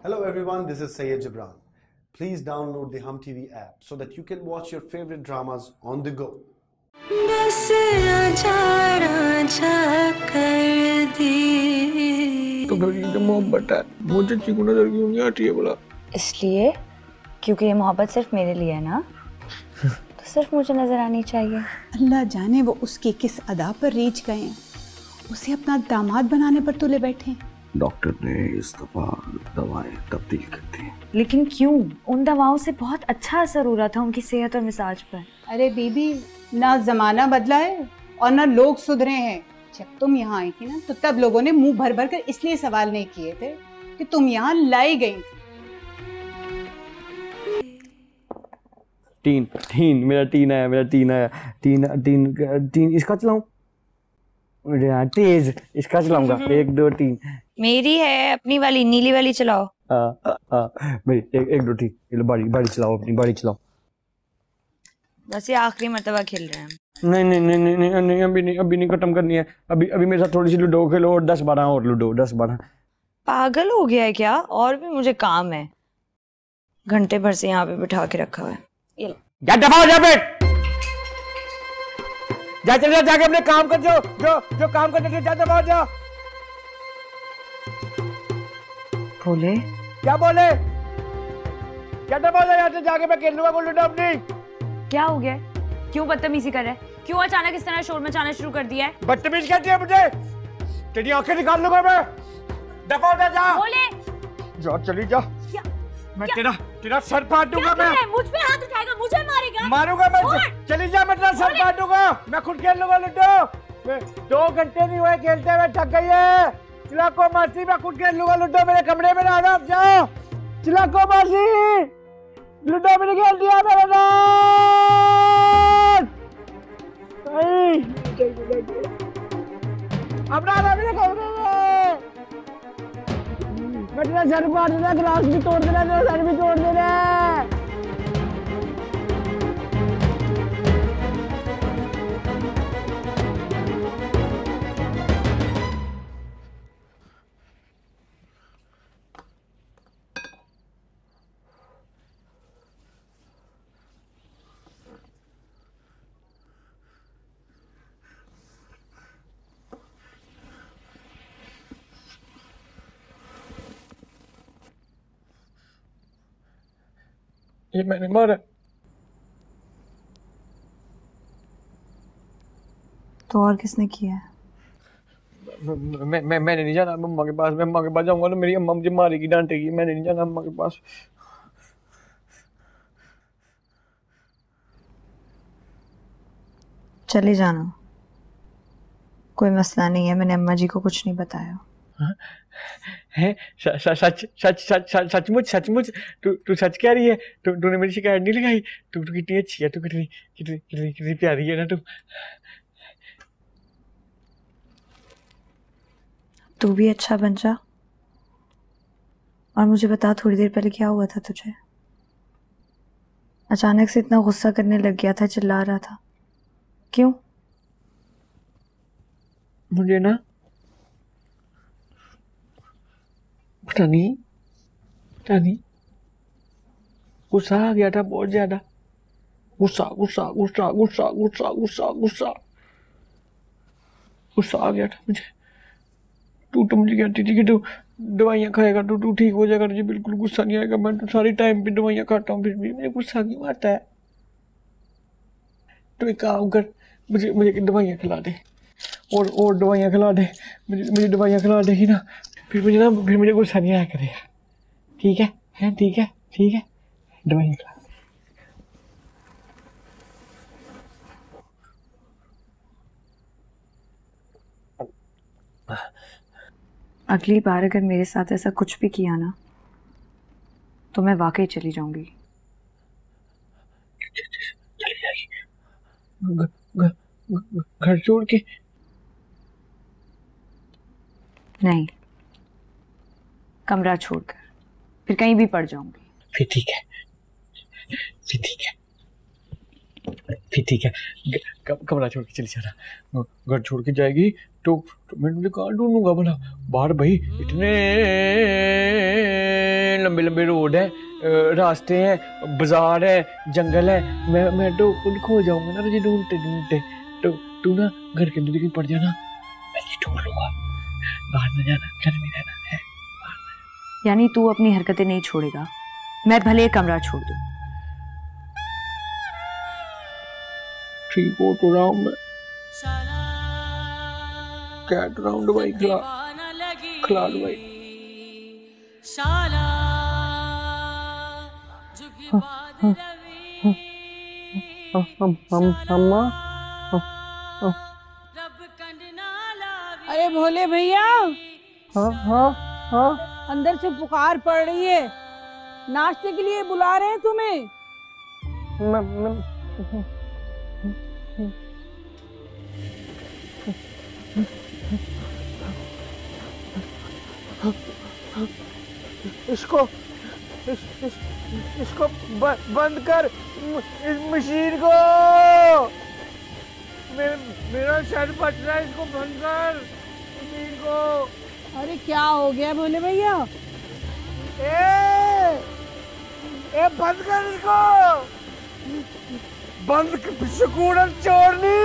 Hello everyone, this is Syed Jibran. Please download the Hum TV app so that you can watch your favorite dramas on the go. तो फिर मोहब्बत है, मुझे चीकू नजर क्यों नहीं आती है बोला? इसलिए क्योंकि ये मोहब्बत सिर्फ मेरे लिए है ना, तो सिर्फ मुझे नजर आनी चाहिए। अल्लाह जाने वो उसके किस अदा पर रीच गए हैं, उसे अपना दामाद बनाने पर तुले बैठे हैं। डॉक्टर ने इस दफा दवाएं तब्दील कर दी। लेकिन क्यों? उन दवाओं से बहुत अच्छा असर हो रहा था उनकी सेहत और मिजाज पर। अरे बीबी, ना जमाना बदला है और ना लोग सुधरे हैं। जब तुम यहाँ आई थी ना, तो तब लोगों ने मुंह भर भर कर इसलिए सवाल नहीं किए थे कि तुम यहाँ लाई गई थी। तीन मेरा तीन आया तीन इसका चलाऊं? तेज इसका चलाऊंगा। 1 2 3। मेरी है अपनी वाली, नीली वाली चलाओ। मेरी 1 2 3। ये बाड़ी चलाओ, अपनी बाड़ी चलाओ। बस ये आखिरी मर्तबा खेल रहे हैं। नहीं, अभी नहीं खत्म करनी है। अभी मेरे साथ थोड़ी सी लूडो खेलो और 10-12 और लूडो 10-12। पागल हो गया है क्या? और भी मुझे काम है, घंटे भर से यहाँ पे बिठा के रखा है। ये लो। जा दफा हो जा बेट। जा चल जाके अपने काम कर, जो काम करने के लिए जा दफा हो जा। बोले क्या बोले? क्या दफा हो जा यहाँ से, जाके मैं खेल लूंगा लूडो अपनी। क्या हो गया? क्यों बदतमीजी कर रहे हैं? क्यों अचानक इस तरह शोर मचाना शुरू कर दिया है? बदतमीज कहती है मुझे? तेरी आंखें निकाल लूंगा मैं। दफा हो जा। बोले जा, चली जा। मैं तेरा सर फाड़ दूंगा। मैं मुझ पे हाथ उठाएगा, मुझे मारेगा। मारूंगा मैं। चली जा, मैं तेरा सर फाड़ दूंगा। मैं खुद खेल लूंगा लूडो। 2 घंटे नहीं हुए खेलते हुए, थक गई है। चिलाको मासी, मैं खुद खेल लूंगा लूडो। मेरे कमरे में आ जाओ। चिलाको मासी, लूडो मैंने खेल दिया मेरे साथ। अब ना मेरे कमरे में। मैं तेरा सर फाड़ देना, गिलास भी तोड़ देना, तेरा सर भी तोड़ देना। ये मैंने मारा। तो और किसने किया है? मैंने नहीं जाना मम्मा के पास। मैं अम्मा के पास जाऊंगा तो मेरी अम्मा मुझे मारेगी, डांटेगी। मैंने नहीं जाना अम्मा के पास। चले जाना, कोई मसला नहीं है। मैंने अम्मा जी को कुछ नहीं बताया। है सचमुच तू सच कह रही है? तूने मेरी शिकायत नहीं लगाई? तू कितनी अच्छी है, तू कितनी प्यारी है ना तू। तू भी अच्छा बन जा। और मुझे बता, थोड़ी देर पहले क्या हुआ था तुझे? अचानक से इतना गुस्सा करने लग गया था, चिल्ला रहा था, क्यों? मुझे ना पता नहीं गुस्सा आ गया था, बहुत ज्यादा गुस्सा आ गया था मुझे। तू तो मुझे कहती थी कि तू दवाइयाँ खाएगा तो तू ठीक हो जाएगा, तुझे बिल्कुल गुस्सा नहीं आएगा। मैं तो सारी टाइम पे दवाइयाँ खाता हूँ, फिर भी मुझे गुस्सा क्यों आता है? तो एक काम कर, मुझे दवाइयाँ खिला दे और दवाइयाँ खिला दे। मुझे दवाइयाँ खिला देगी ना, फिर मुझे गुस्सा नहीं आया करेगा। ठीक है? ठीक है, दवाइयाँ खिला। अगली बार अगर मेरे साथ ऐसा कुछ भी किया ना, तो मैं वाकई चली जाऊंगी। चली जाएगी घर छोड़ के? नहीं, कमरा छोड़कर, फिर कहीं भी पड़ जाऊंगी। फिर ठीक है। कमरा छोड़ के चली जाना। घर छोड़ के जाएगी तो मैं तुझे कहाँ ढूंढूंगा भला? बाहर भाई इतने लंबे लंबे रोड है, रास्ते हैं, बाजार है, जंगल है। मैं तो खुद खो जाऊंगा ना तुझे ढूंढते ढूंढते। तो तू ना घर के अंदर कहीं पड़ जाना, मैं नहीं ढूंढ लूंगा। बाहर न जाना, घर में रहना है। यानी तू अपनी हरकतें नहीं छोड़ेगा, मैं भले कमरा छोड़ दूं। ठीक हो तो रहा हूं मैं, कैट राउंड भाई खिला दो भाई। अम्मा अरे भोले भैया, हाँ हाँ हाँ, अंदर से पुकार पड़ रही है, नाश्ते के लिए बुला रहे हैं तुम्हें। इसको बंद कर, इस मशीन को। मेरा सर फट रहा है, इसको बंद कर मशीन को। अरे क्या हो गया भोले भैया? ए बंद कर इसको, बंद स्कूटर चोरनी।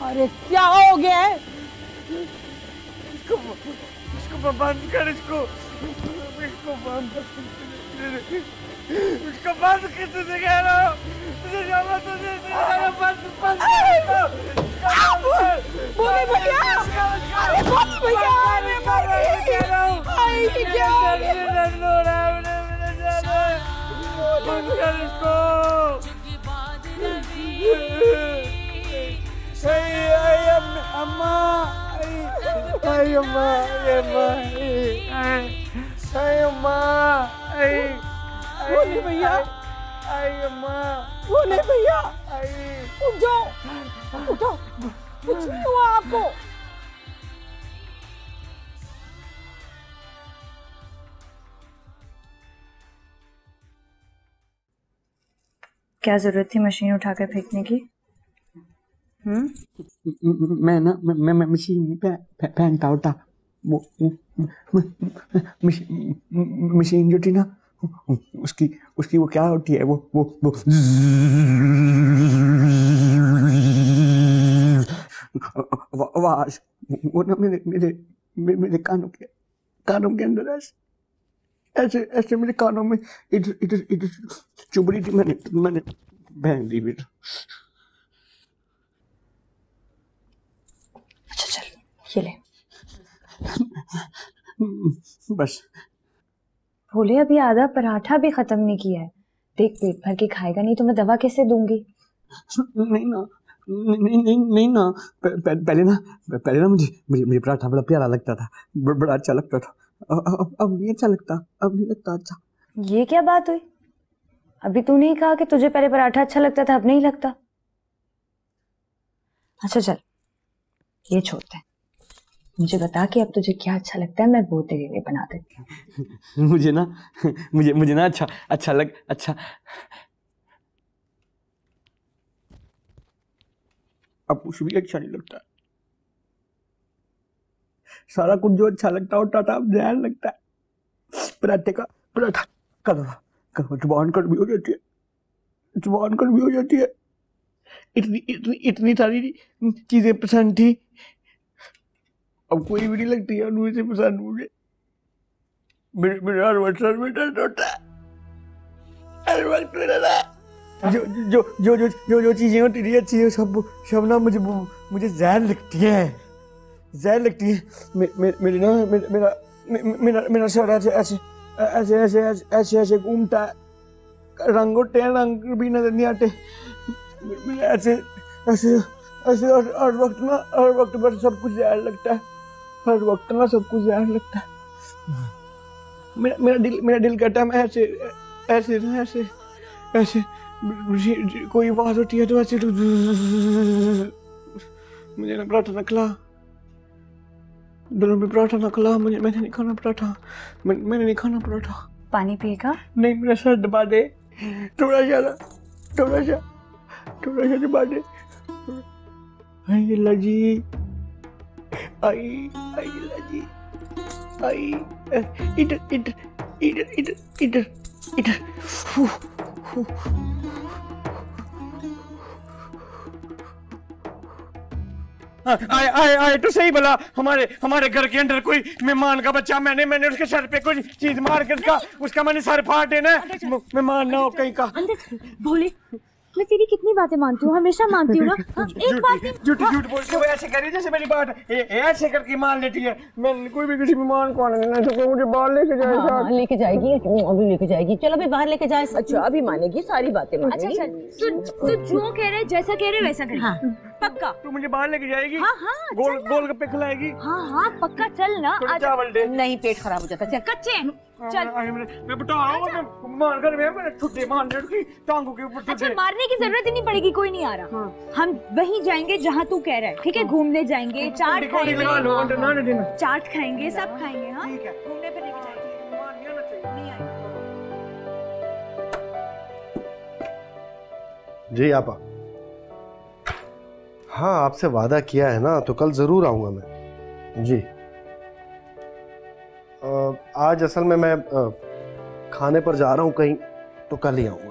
अरे क्या हो गया है? इसको बंद कर, इसको बंद कर, तुझे कह रहा हूँ, तुझे जाना, तुझे बंद भोले भैया, अरे भोले भैया, अरे क्या हो रहा है? बंद कर इसको। अम्मा, भोले भैया, भोले भैया, उठ जाओ, उठो, कुछ नहीं हुआ आपको। क्या जरूरत थी मशीन उठाकर फेंकने की? मैं मशीन में पहनता होता, वो मशीन जो थी ना, उसकी वो क्या होती है, वो आवाज, वो ना मेरे कानों के अंदर ऐसे मेरे कानों में इधर चुभ रही थी। मैंने पहन दी फिर। अच्छा चल ये ले। बस भोले अभी आधा पराठा भी खत्म नहीं किया है, देख पेट भर के खाएगा नहीं तो मैं दवा कैसे दूंगी? नहीं ना, पहले ना मुझे पराठा बड़ा प्यारा लगता था, बड़ा अच्छा लगता था। अब नहीं अच्छा लगता, अब नहीं लगता अच्छा। ये क्या बात हुई? अभी तू नहीं कहा कि तुझे पहले पराठा अच्छा लगता था, अब नहीं लगता? अच्छा चल ये छोड़ते हैं, मुझे बता कि अब तुझे क्या अच्छा लगता है, मैं वो तेरे लिए बना देती हूँ। मुझे ना अच्छा अब कुछ भी अच्छा नहीं लगता। सारा कुछ जो अच्छा लगता होता था अब जहर लगता है। पराठा कदवा जुबान कट भी हो जाती है, इतनी सारी चीजें पसंद थी, अब कोई भी नहीं लगती है उनमें से पसंद मुझे। मेरा हर वक्त सर में दर्द होता है, हर वक्त मेरा जो चीजें होती थी अच्छी है, सब ना मुझे जहर लगती है। मेरा सर ऐसे घूमता है, रंग होते हैं, रंग भी नजर नहीं आते। ऐसे हर वक्त बस सब कुछ जहर लगता है, हर वक्त ना सब कुछ जहर लगता है। मेरा दिल कहता है मैं ऐसे कोई आवाज होती है तो ऐसे मुझे ना पराठा न खिला, दोनों में पराठा न खिला, मैंने नहीं खाना पराठा, मैंने नहीं खाना पराठा। पानी पिएगा? नहीं, मेरा सर दबा दे, थोड़ा सा दबा दे। आई लजी, आई लजी, आई इधर इधर इधर इधर इधर। आए आए आए तो सही भला, हमारे घर के अंदर कोई मेहमान का बच्चा, मैंने उसके सर पे कोई चीज मार के उसका मैंने सर फाड़ देना है। मेहमान ना हो कहीं का। भोले, मैं तेरी कितनी बातें मानती हूँ, हमेशा मानती हूँ ना। एक बात नहीं, झूठ बोलती हो, ऐसे करी जैसे मेरी बात ऐसे करके मान लेती है। मैं कोई भी किसी मेहमान को आने नहीं तो मुझे बाहर लेके जाएगी। हाँ, लेके जाएगी, अभी लेके जाएगी। चलो अभी बाहर लेके जाए। अच्छा अभी मानेगी, सारी बातें मानेगी। अच्छा तू जो कह रहे जैसा कह रहे वैसा कर। हाँ पक्का। तू मुझे बाहर लेके जाएगी? हाँ हाँ गोलगप्पे खिलाएगी? हाँ हाँ पक्का, चल ना। चावल दे। नहीं, पेट खराब हो जाता। चल कच्चे चल। मैं बता रहा हूँ, मार कर मैंने ठुड्डे मारने की टांगों के ऊपर। अच्छा मारने की जरूरत ही नहीं पड़ेगी, कोई नहीं आ रहा। हाँ। हम वहीं जाएंगे जहाँ तू कह रहा है, ठीक है? घूमने जाएंगे, चाट खाएंगे, चाट खाएंगे, सब खाएंगे। हाँ घूमने फिरने की जाएंगे। नहीं आएगा। जी आपा। हाँ आपसे वादा किया है ना, तो कल जरूर आऊंगा मैं। जी आज असल में मैं खाने पर जा रहा हूं कहीं, तो कल ही आऊंगा।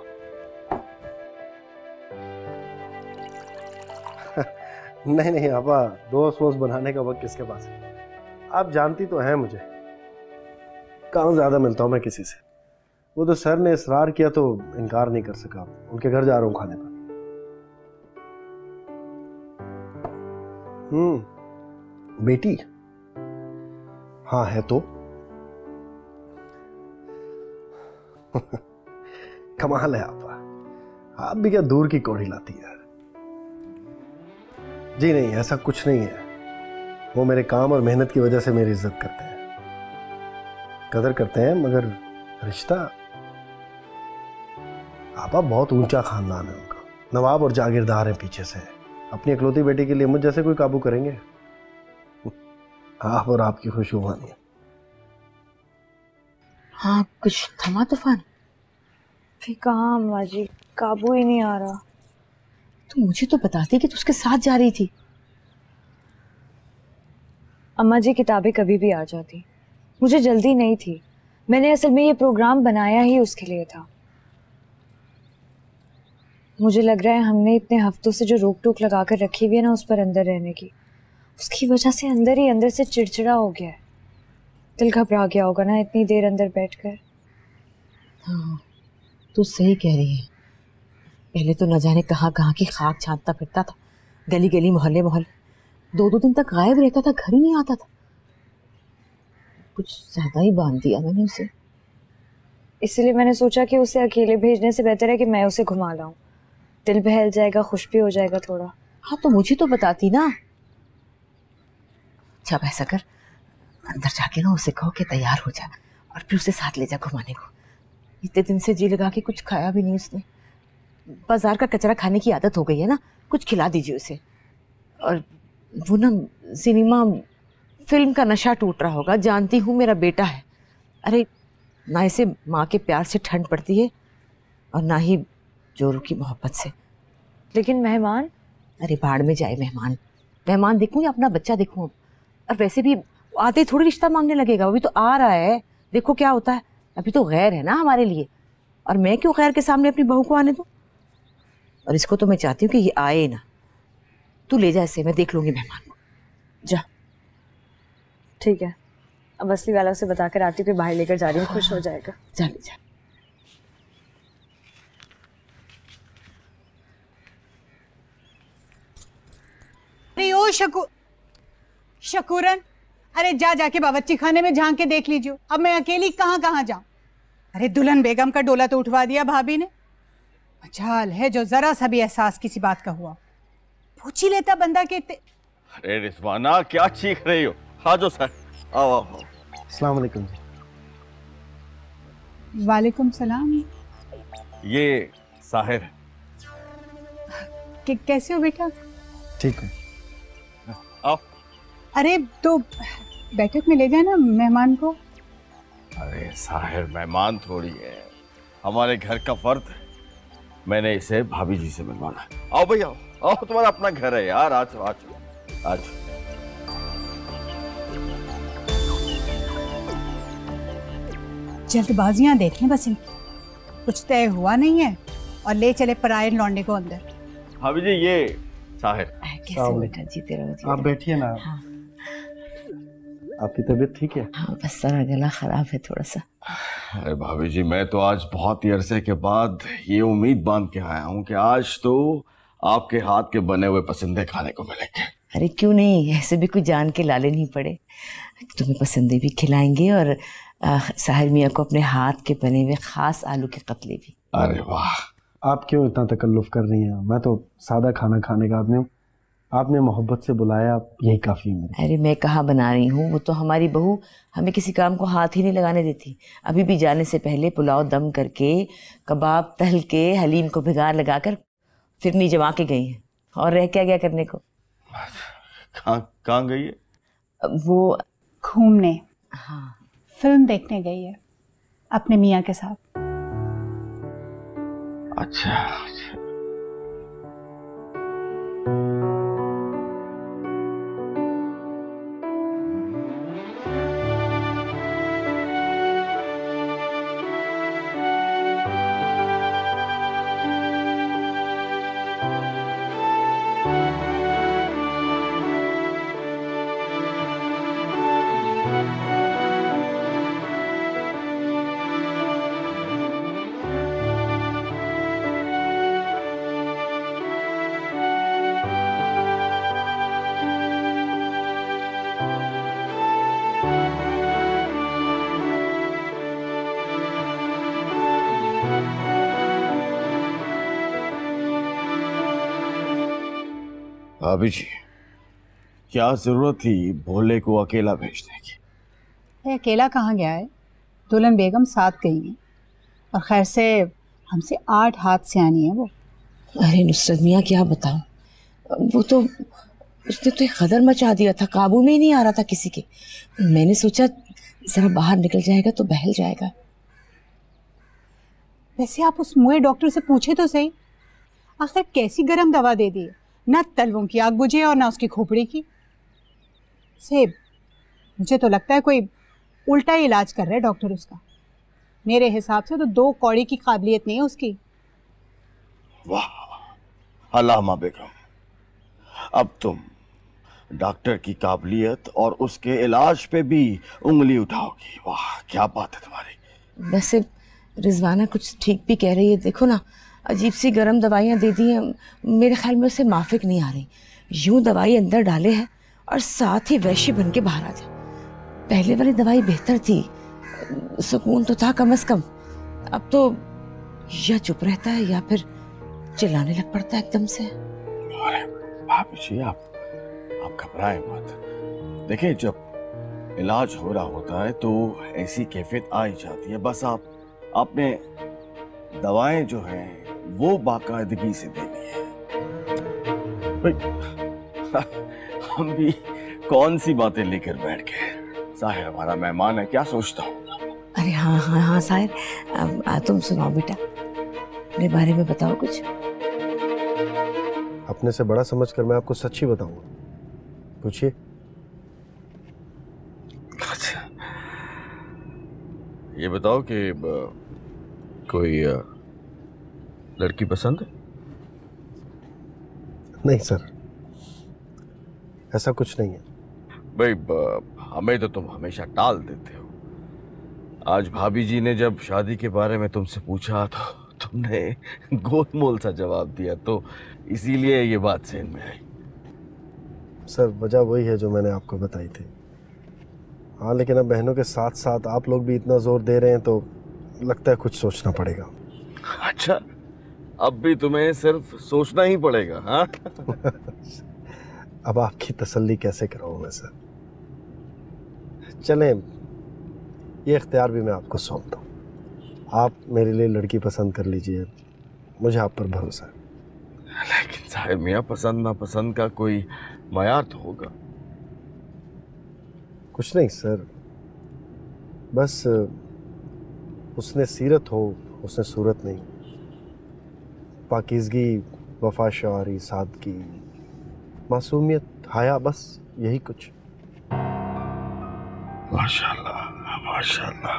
नहीं नहीं आपा, दोस्त वोस्त बनाने का वक्त किसके पास है? आप जानती तो हैं मुझे, कहाँ ज्यादा मिलता हूं मैं किसी से। वो तो सर ने इसरार किया तो इनकार नहीं कर सका, उनके घर जा रहा हूं खाने पर। बेटी? हाँ है तो। कमाल है आप भी क्या दूर की कौड़ी लाती है। जी नहीं, ऐसा कुछ नहीं है। वो मेरे काम और मेहनत की वजह से मेरी इज्जत करते हैं, कदर करते हैं, मगर रिश्ता, आपा बहुत ऊंचा खानदान है उनका। नवाब और जागीरदार है पीछे से। अपनी इकलौती बेटी के लिए मुझ जैसे कोई काबू करेंगे? आप और आपकी खुशबुआनी। हाँ कुछ थमा तूफान? फिर कहाँ अम्मा जी, काबू ही नहीं आ रहा। तो मुझे तो बताती कि तू उसके साथ जा रही थी। अम्मा जी किताबें कभी भी आ जाती, मुझे जल्दी नहीं थी। मैंने असल में ये प्रोग्राम बनाया ही उसके लिए था। मुझे लग रहा है हमने इतने हफ्तों से जो रोक टोक लगा कर रखी हुई है ना उस पर अंदर रहने की, उसकी वजह से अंदर ही अंदर से चिड़चिड़ा हो गया है। दिल घबरा गया होगा ना इतनी देर अंदर बैठकर। हाँ तू सही कह रही है। पहले तो न जाने कहाँ कहाँ की खाक छानता फिरता था, गली गली मोहल्ले मोहल्ले। 2-2 दिन तक गायब रहता था, घर ही नहीं आता था। कुछ ज्यादा ही बांध दिया मैंने उसे। इसलिए मैंने सोचा कि उसे अकेले भेजने से बेहतर है कि मैं उसे घुमा लाऊं। दिल बहल जाएगा, खुश भी हो जाएगा थोड़ा। हाँ तो मुझे तो बताती ना। जब ऐसा कर, अंदर जाके ना उसे कहो कि तैयार हो जा और फिर उसे साथ ले जा घुमाने को। इतने दिन से जी लगा के कुछ खाया भी नहीं उसने। बाजार का कचरा खाने की आदत हो गई है ना, कुछ खिला दीजिए उसे। और वो ना सिनेमा फिल्म का नशा टूट रहा होगा। जानती हूँ मेरा बेटा है। अरे ना इसे माँ के प्यार से ठंड पड़ती है और ना ही जोरू की मोहब्बत से। लेकिन मेहमान? अरे बाढ़ में जाए मेहमान। मेहमान देखूँ या अपना बच्चा देखूँ? और वैसे भी आते थोड़ी रिश्ता मांगने लगेगा, अभी तो आ रहा है, देखो क्या होता है। अभी तो गैर है ना हमारे लिए, और मैं क्यों गैर के सामने अपनी बहू को आने दूँ? और इसको तो मैं चाहती हूँ कि ये आए ना। तू ले जा इसे, मैं देख लूंगी मेहमान को। जा। ठीक है, अब असली वाला उसे बताकर आती हूँ कि बाहर लेकर जा रही हूँ, खुश हो जाएगा। जा ले जा। अरे ओ शकूरन, अरे जा जाके बावर्ची खाने में झांक के देख लीजिए। अब मैं अकेली कहाँ कहाँ जाऊं? अरे दुल्हन बेगम का डोला तो उठवा दिया भाभी ने। मजाल है जो जरा सा भी एहसास किसी बात का हुआ, पूछ ही लेता बंदा के। अरे रिजवाना क्या चीख रही हो? हाँ जो सर, आओ आओ। अस्सलाम वालेकुम जी। वालेकुम सलाम। ये साहिर है। कैसे हो बेटा? ठीक है। आओ। अरे तो बैठक में ले जाना मेहमान को। अरे साहिर मेहमान थोड़ी है, हमारे घर का फर्द है। मैंने इसे भाभी जी से मिलवाना है। आओ भैया आओ, आओ तुम्हारा अपना घर है यार। आज आज आज जल्दबाजियां देखें बस इनकी, कुछ तय हुआ नहीं है और ले चले पराये लौंडे को अंदर। भाभी जी ये साहिर। कैसे बेटा, जीते रहो। आप बैठिए ना। हाँ। आपकी तबीयत ठीक है? हाँ बस सारा गला खराब है थोड़ा सा। अरे भाभी जी मैं तो आज बहुत ही अरसे के बाद ये उम्मीद बांध के आया हूँ कि आज तो आपके हाथ के बने हुए पसंदे खाने को मिलेंगे। अरे क्यों नहीं, ऐसे भी कोई जान के लाले नहीं पड़े। तुम्हें पसंदे भी खिलाएंगे और साहिर मियाँ को अपने हाथ के बने हुए खास आलू के कतले भी। अरे वाह, आप क्यों इतना तकल्लुफ कर रही हैं? मैं तो सादा खाना खाने का आदमी हूँ, आपने मोहब्बत से बुलाया, यही काफ़ी है। अरे मैं कहाँ बना रही हूँ, वो तो हमारी बहू हमें किसी काम को हाथ ही नहीं लगाने देती। अभी भी जाने से पहले पुलाव दम करके, कबाब तल के, हलीम को भिगार लगाकर फिरनी जमा के गई है। और रह क्या गया करने को। कहाँ गई है? वो घूमने, हाँ फिल्म देखने गई है अपने मियाँ के साथ। अच्छा। भाभी जी क्या जरूरत थी भोले को अकेला भेजने की? अकेला कहाँ गया है, दुल्हन बेगम साथ गई है और खैर से हमसे 8 हाथ से आनी है वो। अरे नुसरत मियाँ क्या बताऊं, वो तो उसने तो एक खदर मचा दिया था, काबू में ही नहीं आ रहा था किसी के। मैंने सोचा जरा बाहर निकल जाएगा तो बहल जाएगा। वैसे आप उस मुए डॉक्टर से पूछे तो सही, आखिर कैसी गरम दवा दे दी है, ना तलवों की आग बुझे और ना उसकी खोपड़ी की। सेब, मुझे तो लगता है कोई उल्टा ही इलाज कर रहा है डॉक्टर उसका। मेरे हिसाब से तो 2 कौड़ी की काबिलियत नहीं है उसकी। वाह अल्लामा बेगम, अब तुम डॉक्टर की काबिलियत और उसके इलाज पे भी उंगली उठाओगी। वाह क्या बात है तुम्हारी। वैसे रिजवाना कुछ ठीक भी कह रही है, देखो ना अजीब सी गर्म दवाइयाँ दे दी हैं, मेरे ख्याल में उसे माफिक नहीं आ रही। यूं दवाई अंदर डाले है और साथ ही वैश्य बन के बाहर आ जाए। पहले वाली दवाई बेहतर थी, सुकून तो था कम से कम। अब तो या चुप रहता है या फिर चिल्लाने लग पड़ता है एकदम से। अरे भाभी जी आप घबराएं मत। देखिए जब इलाज हो रहा होता है तो ऐसी कैफियत आ ही जाती है। बस आपने दवाएं जो हैं वो बाकायदगी से देनी है। हम भी कौन सी बातें लेकर बैठ गए। साहिर हमारा मेहमान है, क्या सोचता हूँ। अरे हाँ हाँ हाँ साहिर, तुम सुनाओ बेटा, अपने बारे में बताओ कुछ। अपने से बड़ा समझकर मैं आपको सच ही बताऊंगा, पूछिए। अच्छा ये बताओ कि कोई लड़की पसंद है? नहीं सर, ऐसा कुछ नहीं है। भाई हमें तो तुम हमेशा टाल देते हो। आज भाभी जी ने जब शादी के बारे में तुमसे पूछा तो तुमने गोलमोल सा जवाब दिया, तो इसीलिए ये बात सहन में आई। सर वजह वही है जो मैंने आपको बताई थी। हाँ लेकिन अब बहनों के साथ साथ आप लोग भी इतना जोर दे रहे हैं तो लगता है कुछ सोचना पड़ेगा। अच्छा अब भी तुम्हें सिर्फ सोचना ही पड़ेगा? हाँ अब आपकी तसल्ली कैसे कराऊं मैं सर। चलें, ये इख्तियार भी मैं आपको सौंपता हूँ। आप मेरे लिए लड़की पसंद कर लीजिए, मुझे आप पर भरोसा है। लेकिन साहिब मियाँ पसंद नापसंद का कोई मयार तो होगा। कुछ नहीं सर, बस उसने सीरत हो, उसने सूरत नहीं। पाकीज़गी, वफा शारी, सादगी, मासूमियत, हया, बस यही कुछ। माशाल्लाह माशाल्लाह।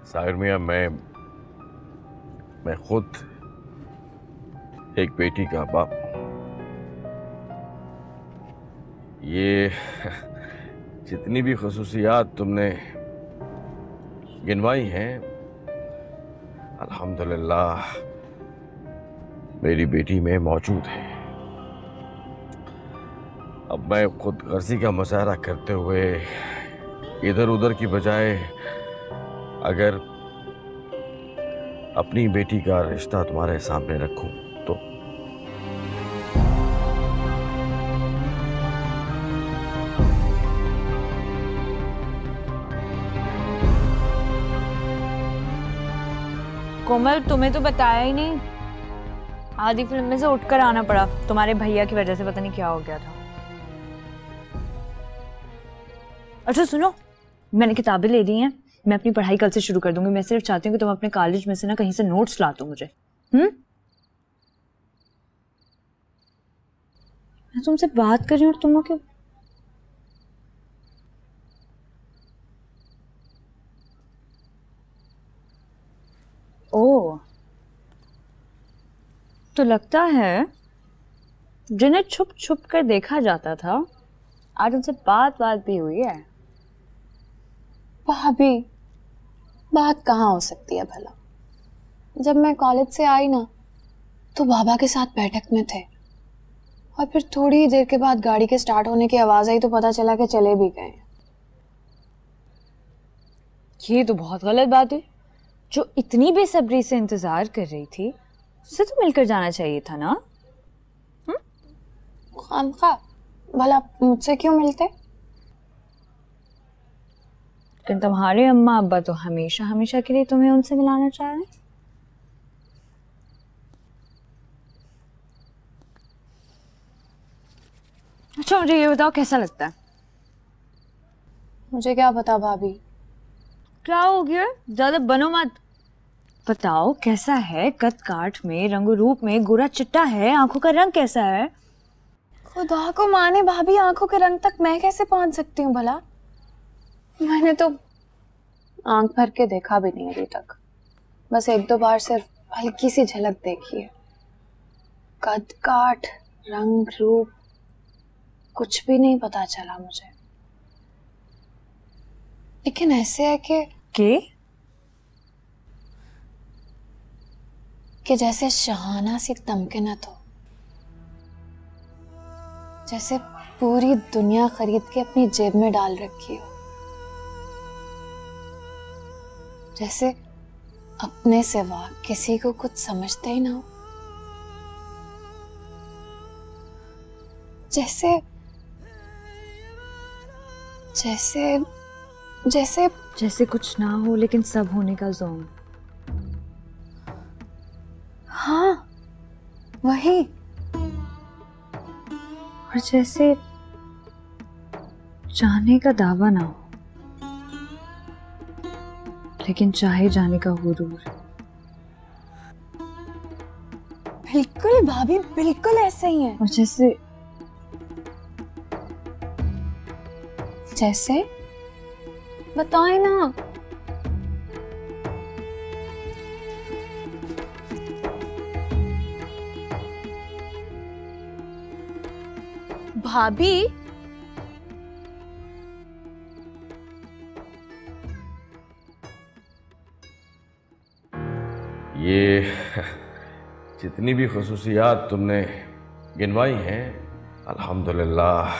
साहिर मियां, मैं खुद एक बेटी का बाप हूं। ये जितनी भी खुसूसियात तुमने गिनवाई हैं, अल्हम्दुलिल्लाह मेरी बेटी में मौजूद है। अब मैं खुद गर्जी का मुजाहरा करते हुए इधर उधर की बजाय अगर अपनी बेटी का रिश्ता तुम्हारे सामने रखूं तो कोमल, तुम्हें तो बताया ही नहीं। आधी फिल्म में से उठकर आना पड़ा, तुम्हारे भैया की वजह से पता नहीं क्या हो गया था। अच्छा सुनो, मैंने किताबें ले ली हैं, मैं अपनी पढ़ाई कल से शुरू कर दूंगी। मैं सिर्फ चाहती हूँ कि तुम अपने कॉलेज में से ना कहीं से नोट्स ला दो मुझे। मैं तुमसे बात कर रही हूँ और तुम क्यों? ओह, तो लगता है जिन्हें छुप छुप कर देखा जाता था, आज उनसे बात भी हुई है। भाभी, बात कहाँ हो सकती है भला? जब मैं कॉलेज से आई ना तो बाबा के साथ बैठक में थे, और फिर थोड़ी ही देर के बाद गाड़ी के स्टार्ट होने की आवाज आई तो पता चला कि चले भी गए। ये तो बहुत गलत बात है। जो इतनी बेसब्री से इंतजार कर रही थी, उससे तो मिलकर जाना चाहिए था ना। खामखा भला मुझसे क्यों मिलते? लेकिन तुम्हारे अम्मा अब्बा तो हमेशा हमेशा के लिए तुम्हें उनसे मिलाना चाह रहे हैं। अच्छा मुझे ये बताओ, कैसा लगता है? मुझे क्या पता भाभी। क्या हो गया? ज्यादा बनो मत। बताओ कैसा है? कद काठ में, रंग रूप में गोरा चिट्टा है, आंखों का रंग कैसा है? खुदा को माने भाभी, आंखों के रंग तक मैं कैसे पहुंच सकती हूँ भला? मैंने तो आंख भर के देखा भी नहीं अभी तक, बस एक दो बार सिर्फ हल्की सी झलक देखी है। कद काठ, रंग रूप कुछ भी नहीं पता चला मुझे। लेकिन ऐसे है कि जैसे शहाना सी दमके न तो, जैसे पूरी दुनिया खरीद के अपनी जेब में डाल रखी हो, जैसे अपने सिवा किसी को कुछ समझते ही ना हो, जैसे जैसे जैसे जैसे कुछ ना हो लेकिन सब होने का ज़ौन। हाँ वही। और जैसे जाने का दावा ना हो लेकिन चाहे जाने का गुरूर। बिल्कुल भाभी, बिल्कुल ऐसे ही है। और जैसे जैसे बताए ना। भाभी, ये जितनी भी खुसूसियात तुमने गिनवाई हैं, अल्हम्दुलिल्लाह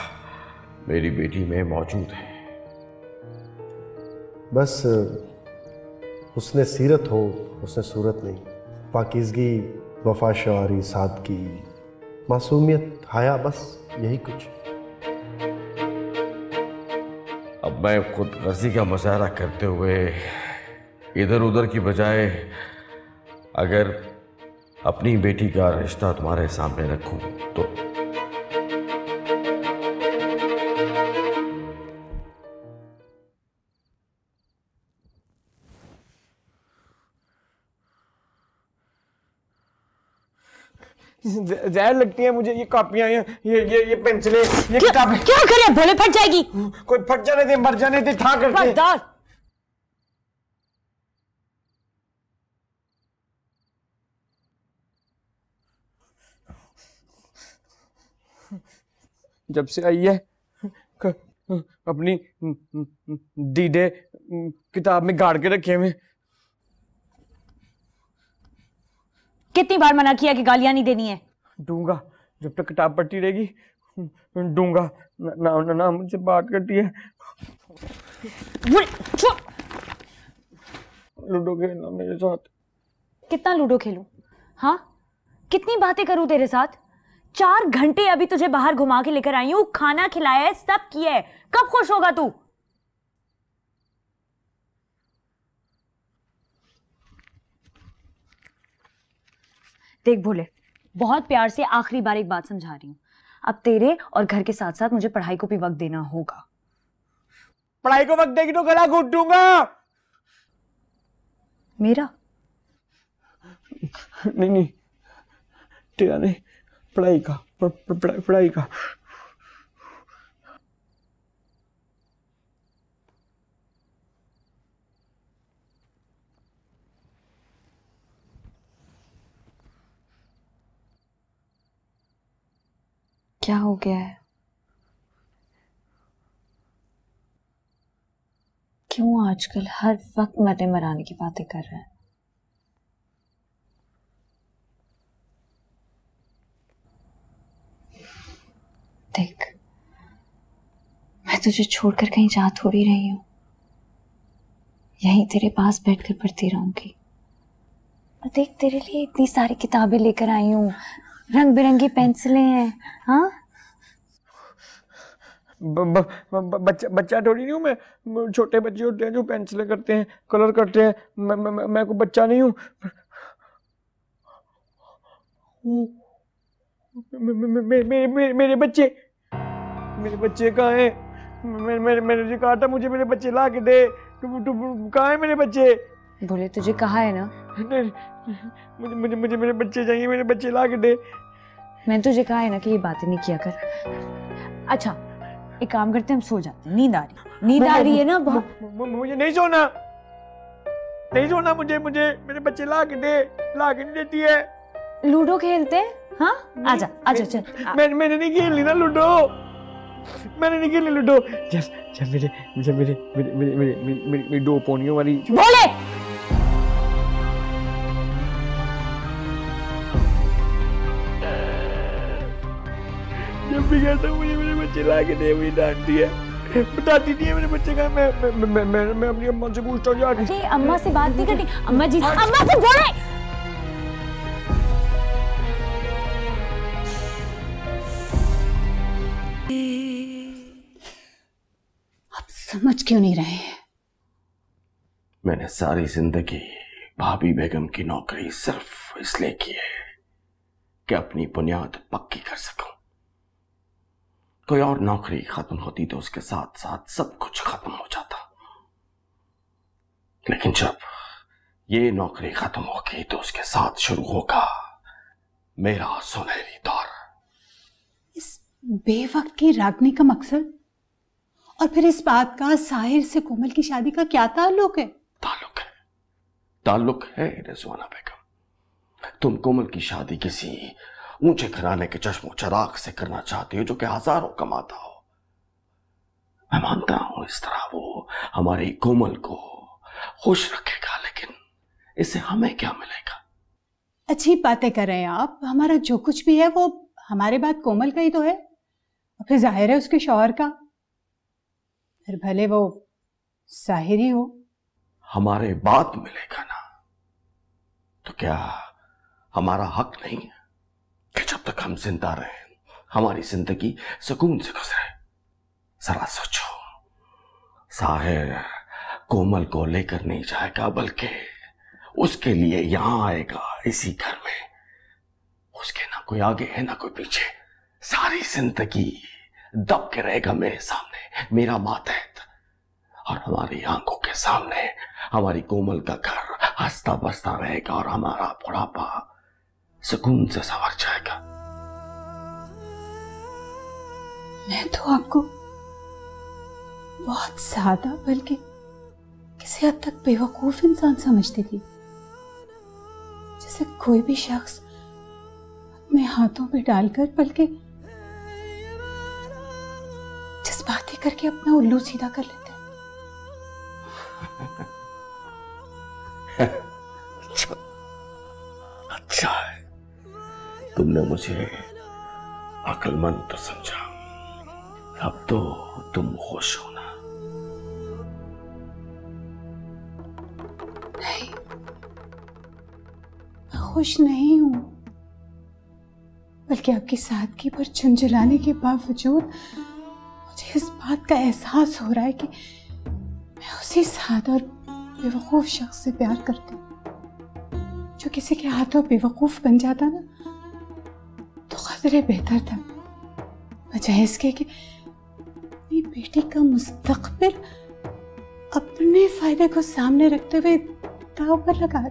मेरी बेटी में मौजूद है। बस हुस्न सीरत हो, हुस्न सूरत नहीं। पाकीज़गी, वफा शवारी, सादगी, मासूमियत, हया, बस यही कुछ। अब मैं खुद गर्जी का मुजाहरा करते हुए इधर उधर की बजाय अगर अपनी बेटी का रिश्ता तुम्हारे सामने रखूं तो जहर लगती है मुझे ये कॉपियां, ये पेंसिलें, ये किताबें। क्या करे, भोले फट जाएगी। कोई फट जाने दे, मर जाने दे, था करके। जब से आई है अपनी दीदे किताब में गाड़ के रखे हुए। कितनी बार मना किया कि गालियां नहीं देनी है? दूंगा, जब तक किताब पढ़ती रहेगी दूंगा। ना ना ना मुझसे बात करती है। लूडो खेलना मेरे साथ। कितना लूडो खेलूं? हाँ, कितनी बातें करूं तेरे साथ? 4 घंटे अभी तुझे बाहर घुमा के लेकर आई हूं, खाना खिलाया है, सब किया है। कब खुश होगा तू? देख भोले, बहुत प्यार से आखिरी बार एक बात समझा रही हूं। अब तेरे और घर के साथ साथ मुझे पढ़ाई को भी वक्त देना होगा। पढ़ाई को वक्त देगी तो गला घोट दूंगा। मेरा? नहीं, तेरा नहीं, पढ़ाई का, पढ़ाई का। क्या हो गया है? क्यों आजकल हर वक्त मरने मराने की बातें कर रहा है? देख, मैं तुझे छोड़कर कहीं जा थोड़ी रही हूं, यहीं तेरे पास बैठकर पढ़ती रहूंगी। और देख, तेरे लिए इतनी सारी किताबें लेकर आई हूं, रंग बिरंगी पेंसिलें हैं। हाँ, बच्चा थोड़ी नहीं हूँ मैं। छोटे बच्चे होते हैं जो पेंसिलें करते हैं, कलर करते हैं। मैं कोई बच्चा नहीं हूँ। मेरे बच्चे कहाँ हैं? मैंने जो कहा था मुझे मेरे बच्चे ला के दे। कहाँ है मेरे बच्चे? बोले तुझे कहा है ना। मुझे मेरे बच्चे चाहिए, मेरे बच्चे ला के दे। मैंने तुझे कहा है ना कि ये बातें नहीं किया कर। अच्छा, एक काम करते हैं, हम सो जाते हैं। नींद आ रही है ना बहुत। मुझे नहीं सोना मुझे मेरे बच्चे ला के नहीं देती है। लूडो खेलते हैं? हाँ, आजा चल। मैंने नहीं खेलनी ना लूडो। मैंने नहीं खेलनी लूडो। जब मेरी 2 पोनियों वाली। बोले जब भी कहता हूँ मुझे मेरे बच्चे ला के दे, मुझे डांटती है, बताती नहीं है मेरे बच्चे का। मैं अपनी अम्मा से पूछता हूँ जाके। अम्मा से बात नहीं करती। अम्मा जी, अम्मा से बोले। आप समझ क्यों नहीं रहे हैं? मैंने सारी जिंदगी भाभी बेगम की नौकरी सिर्फ इसलिए की है कि अपनी बुनियाद पक्की कर सकूं। कोई और नौकरी खत्म होती तो उसके साथ साथ सब कुछ खत्म हो जाता, लेकिन जब ये नौकरी खत्म होगी तो उसके साथ शुरू होगा मेरा सुनहरी दौर। इस बेवक्त की रागनी का मकसद और फिर इस बात का साहिर से कोमल की शादी का क्या ताल्लुक है? ताल्लुक है रिजवाना बेगम। तुम कोमल की शादी किसी ऊंचे घराने के चश्मो चराग से करना चाहती हो जो कि हजारों कमाता हो। मैं मानता हूं इस तरह वो हमारी कोमल को खुश रखेगा, लेकिन इससे हमें क्या मिलेगा? अजीब बातें कर रहे हैं आप। हमारा जो कुछ भी है वो हमारे बाद कोमल का ही तो है, और फिर जाहिर है उसके शौहर का, फिर भले वो साहिर ही हो। हमारे बाद मिलेगा ना, तो क्या हमारा हक नहीं है कि जब तक हम जिंदा रहें हमारी जिंदगी सुकून से गुजरे? जरा सोचो, साहिर कोमल को लेकर नहीं जाएगा बल्कि उसके लिए यहां आएगा इसी घर में। उसके ना कोई आगे है ना कोई पीछे, सारी जिंदगी दब के रहेगा मेरे सामने, मेरा मातहत, और हमारी आंखों के सामने हमारी कोमल का घर हंसता बसता रहेगा और हमारा बुढ़ापा सुकून से संवर जाएगा। मैं तो आपको बहुत ज्यादा बल्कि किसी हद तक बेवकूफ इंसान समझती थी, जैसे कोई भी शख्स अपने हाथों में डालकर बल्कि जज्बाती करके अपना उल्लू सीधा कर लेते हैं। अच्छा है, तुमने मुझे अक्लमंद तो समझा। अब तो तुम खुश हो ना? नहीं, मैं खुश नहीं हूं, बल्कि आपकी सादगी पर झुंझुलाने के बावजूद मुझे इस बात का एहसास हो रहा है कि मैं उसी सादा और बेवकूफ शख्स से प्यार करती हूँ। जो किसी के हाथों बेवकूफ बन जाता ना तो खतरे बेहतर था, वजह इसके कि अपनी बेटी का मुस्तकबिल अपने फायदे को सामने रखते हुए दांव पर लगा।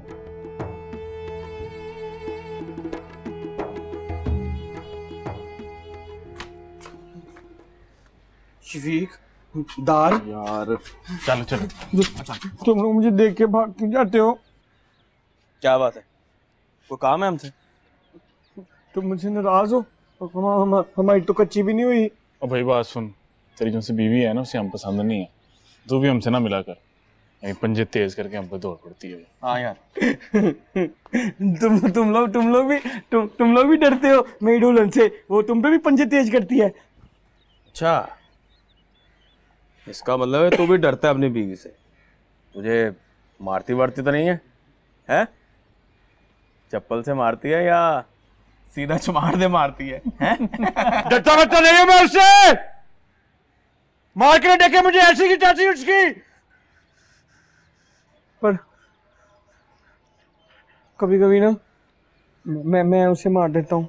शफीक, दार यार चलो चलो। तुम लोग मुझे देख के भाग क्यों जाते हो? क्या बात है, कोई काम है हमसे? तुम मुझसे नाराज हो? हमारी तो कच्ची भी नहीं हुई। और भाई बात सुन, तेरी जो से बीवी है ना उसे हम पसंद नहीं है, तू भी हमसे ना मिला कर, यही पंजे तेज करके हम पे दौड़ पड़ती है। हाँ यार तुम लोग भी डरते हो मेरी दुल्हन से, वो तुम पे भी पंजे तेज करती है। अच्छा, इसका मतलब है तू भी डरता है अपनी बीवी से। तुझे मारती वारती तो नहीं है? हैं? चप्पल से मारती है या सीधा चमार दे मारती है? डरता बच्चा नहीं है मैं उससे। मार के देखे मुझे ऐसी की चाची उसकी। पर कभी कभी ना मैं उसे मार देता हूँ।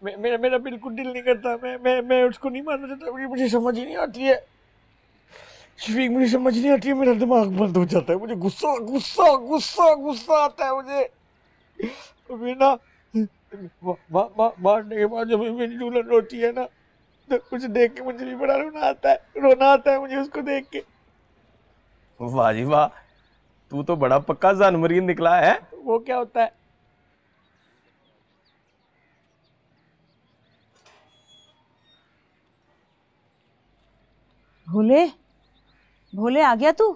मेरा बिल्कुल दिल नहीं करता, मैं उसको नहीं मारना चाहता। मुझे समझ ही नहीं आती है शफीक, मुझे समझ नहीं आती है। मेरा दिमाग बंद हो जाता है, मुझे गुस्सा गुस्सा गुस्सा गुस्सा आता है मुझे। अभी ना मारने के बाद जब मेरी दुल्हन रोती है ना तो उसे देख के मुझे भी बड़ा रोना आता है मुझे उसको देख के। वाह जी वाह, तू तो बड़ा पक्का जानवरीन निकला है। वो क्या होता है? भोले, भोले आ गया तू?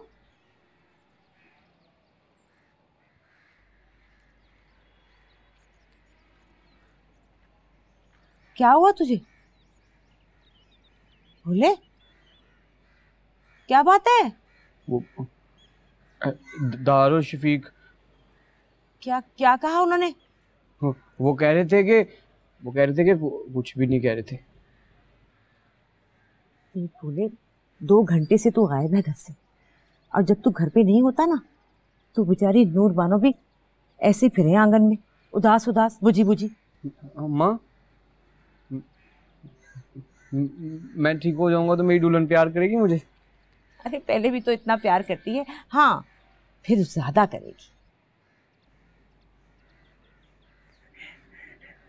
क्या हुआ तुझे? भोले, क्या बात है? वो दारो शफीक, क्या क्या कहा उन्होंने? वो कह रहे थे कि कुछ भी नहीं कह रहे थे। भोले, 2 घंटे से तू गायब है घर से, और जब तू घर पे नहीं होता ना तो बेचारी नूर बानो भी ऐसे फिरे आंगन में, उदास उदास, बुझी बुझी। अम्मा, मैं ठीक हो जाऊंगा तो मेरी दुल्हन प्यार करेगी मुझे? अरे पहले भी तो इतना प्यार करती है, हाँ फिर ज्यादा करेगी।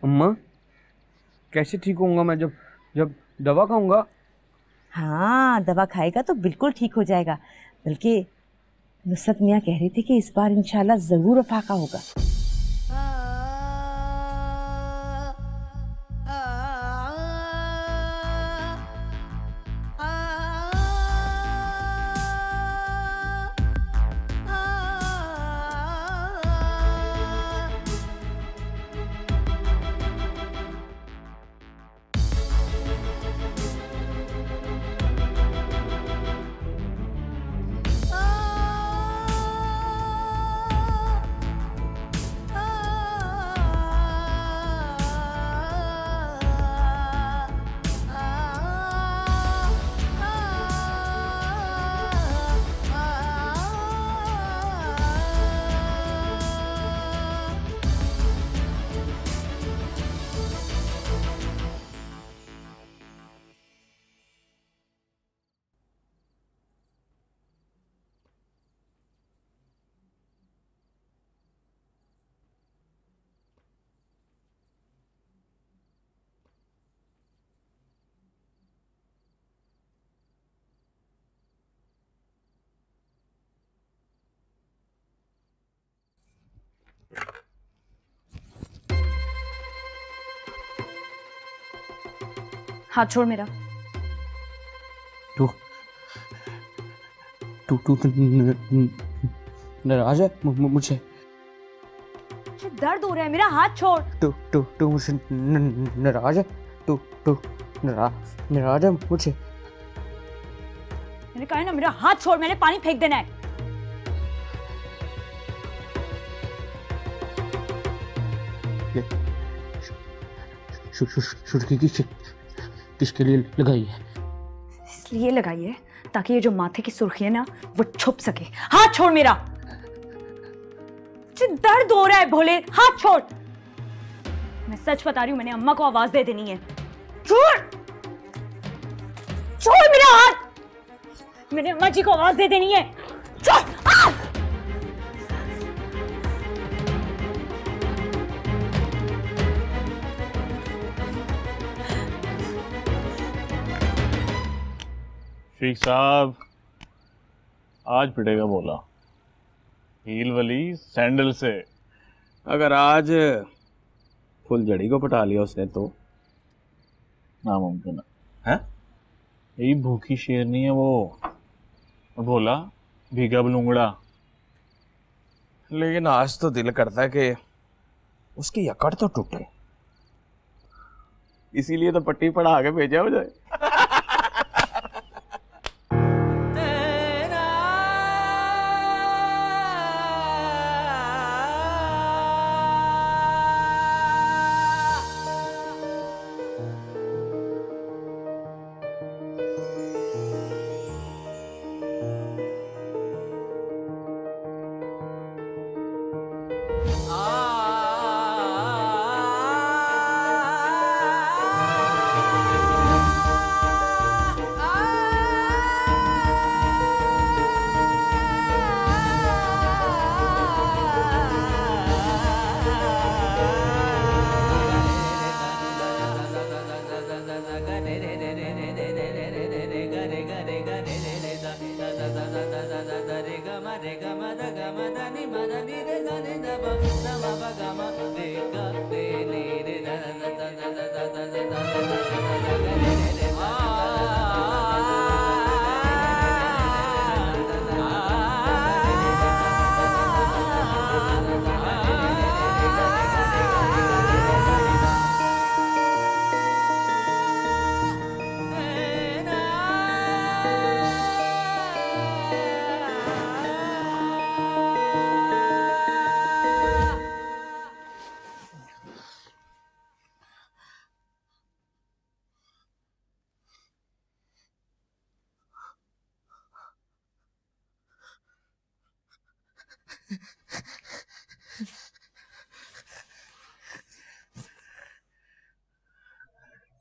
अम्मा, कैसे ठीक होऊंगा मैं? जब दवा खाऊंगा? हाँ, दवा खाएगा तो बिल्कुल ठीक हो जाएगा। बल्कि नुसरत मियाँ कह रही थी कि इस बार इंशाल्लाह जरूर अफाका होगा। हाथ छोड़ मेरा। तू तू तू नाराज है मुझसे? दर्द हो रहा है, मेरा हाथ छोड़। तू मुझसे नाराज है? तू नाराज है मुझसे? मैंने कहा ना मेरा हाथ छोड़, मैंने पानी फेंक देना है। सुर्खी किसके लिए लगाई है? इसलिए लगाई है ताकि ये जो माथे की सुर्खी है ना वो छुप सके। हाथ छोड़ मेरा, मुझे दर्द हो रहा है भोले, हाथ छोड़। मैं सच बता रही हूँ, मैंने अम्मा को आवाज दे देनी है। छोड़ छोड़ मेरा हाथ, मैंने अम्मा जी को आवाज दे देनी है। छोड़। शेख साहब आज पिटेगा बोला, हील वाली सैंडल से। अगर आज फुलझड़ी को पटा लिया उसने तो नामुमकिन है। यही भूखी शेरनी है वो, और बोला भीगा बलूंगड़ा। लेकिन आज तो दिल करता है कि उसकी यकड़ तो टूटे, इसीलिए तो पट्टी पढ़ा के भेजा हो जाए।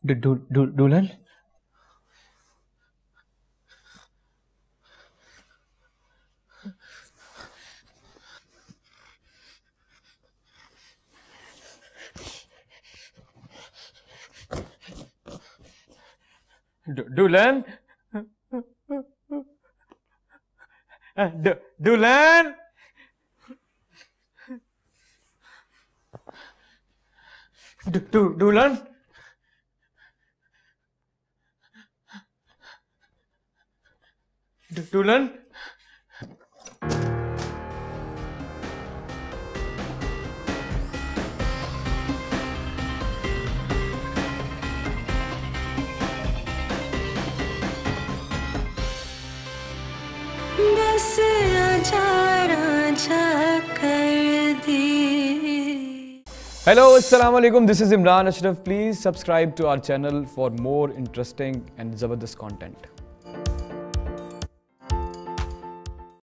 दुल्हन दुल्हन दुल्हन दुल्हन दुल्हन बस Hello, assalamu alaikum. This is Imran Ashraf. Please subscribe to our channel for more interesting and Zabardast content.